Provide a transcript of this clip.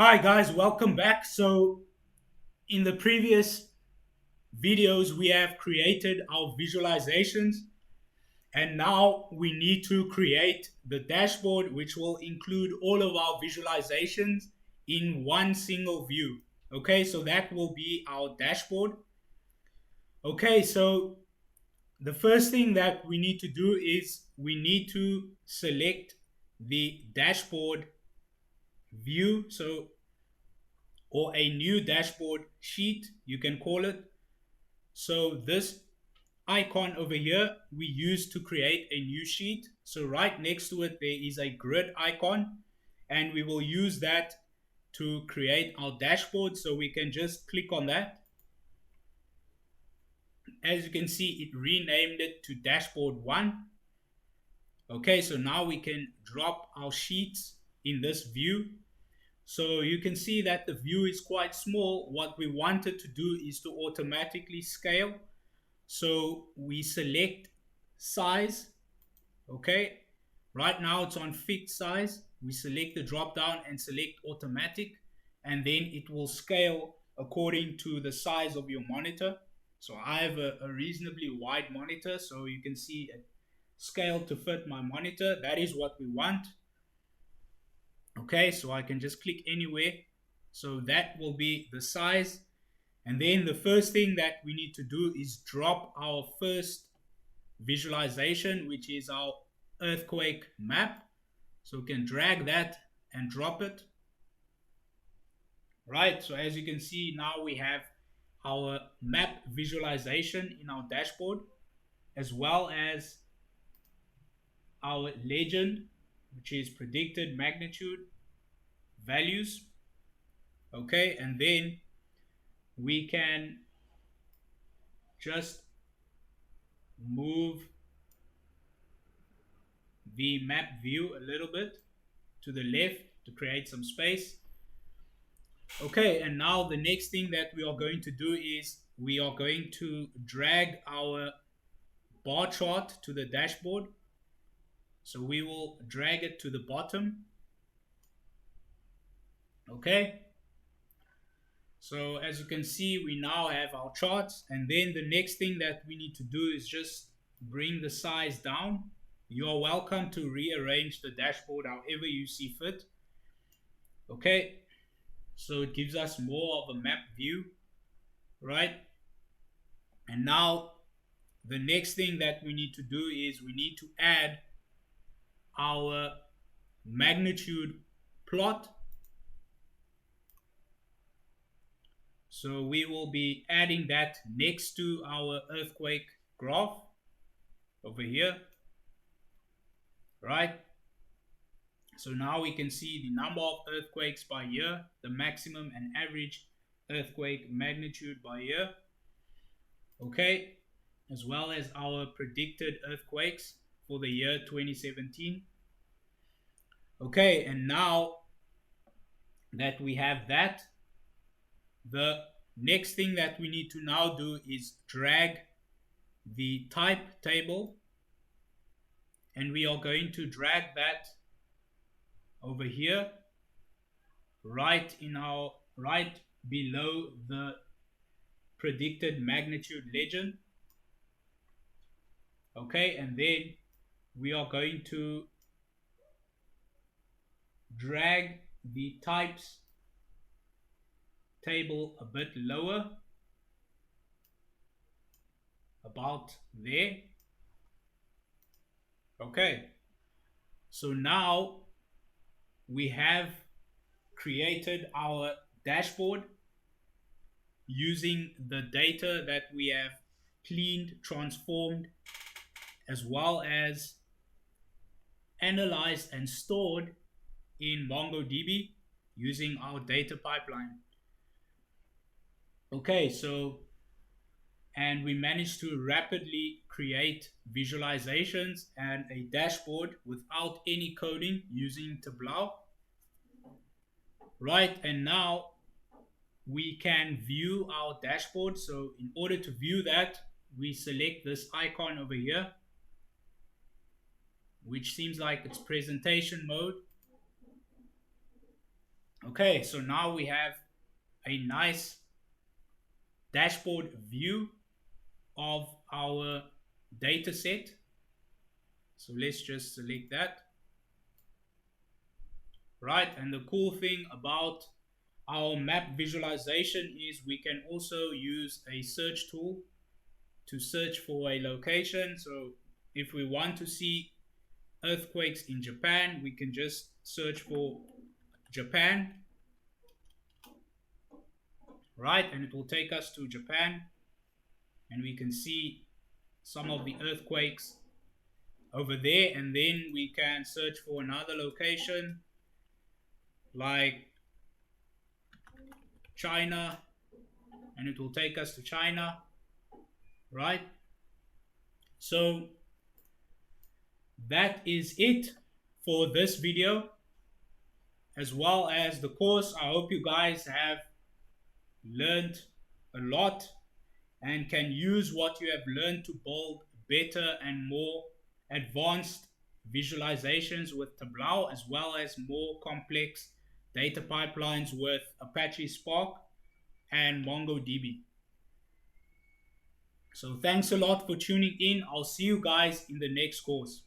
Hi guys, welcome back. So in the previous videos, we have created our visualizations, and now we need to create the dashboard, which will include all of our visualizations in one single view. Okay, so that will be our dashboard. Okay, so the first thing that we need to do is we need to select the dashboard view. Or a new dashboard sheet, you can call it. So this icon over here we use to create a new sheet. So right next to it there is a grid icon, and we will use that to create our dashboard. So we can just click on that. As you can see, it renamed it to dashboard 1. Okay, so now we can drop our sheets in this view. So you can see that the view is quite small. What we wanted to do is to automatically scale. So we select size. Okay, right now it's on fixed size. We select the drop down and select automatic, and then it will scale according to the size of your monitor. So I have a reasonably wide monitor, so you can see it scale to fit my monitor. That is what we want. Okay, so I can just click anywhere. So that will be the size. And then the first thing that we need to do is drop our first visualization, which is our earthquake map. So we can drag that and drop it. Right, so as you can see, now we have our map visualization in our dashboard, as well as our legend, which is predicted magnitude values. Okay, and then we can just move the map view a little bit to the left to create some space. Okay, and now the next thing that we are going to do is we are going to drag our bar chart to the dashboard. So we will drag it to the bottom. Okay, so as you can see, we now have our charts, and then the next thing that we need to do is just bring the size down. You are welcome to rearrange the dashboard however you see fit. Okay, so it gives us more of a map view, right? And now the next thing that we need to do is we need to add our magnitude plot. So we will be adding that next to our earthquake graph over here, right? So now we can see the number of earthquakes by year, the maximum and average earthquake magnitude by year, okay, as well as our predicted earthquakes for the year 2017. Okay, and now that we have that, the next thing that we need to now do is drag the type table, and we are going to drag that over here right below the predicted magnitude legend. Okay, and then we are going to drag the types table a bit lower, about there. Okay, so now we have created our dashboard using the data that we have cleaned, transformed, as well as analyzed and stored in MongoDB using our data pipeline. Okay, so, and we managed to rapidly create visualizations and a dashboard without any coding using Tableau. Right, and now we can view our dashboard. So in order to view that, we select this icon over here, which seems like it's presentation mode. Okay, so now we have a nice dashboard view of our data set. So let's just select that. Right, and the cool thing about our map visualization is we can also use a search tool to search for a location. So if we want to see earthquakes in Japan, we can just search for Japan, right? And it will take us to Japan, and we can see some of the earthquakes over there. And then we can search for another location like China, and it will take us to China, right? So that is it for this video, as well as the course. I hope you guys have learned a lot and can use what you have learned to build better and more advanced visualizations with Tableau, as well as more complex data pipelines with Apache Spark and MongoDB. So thanks a lot for tuning in. I'll see you guys in the next course.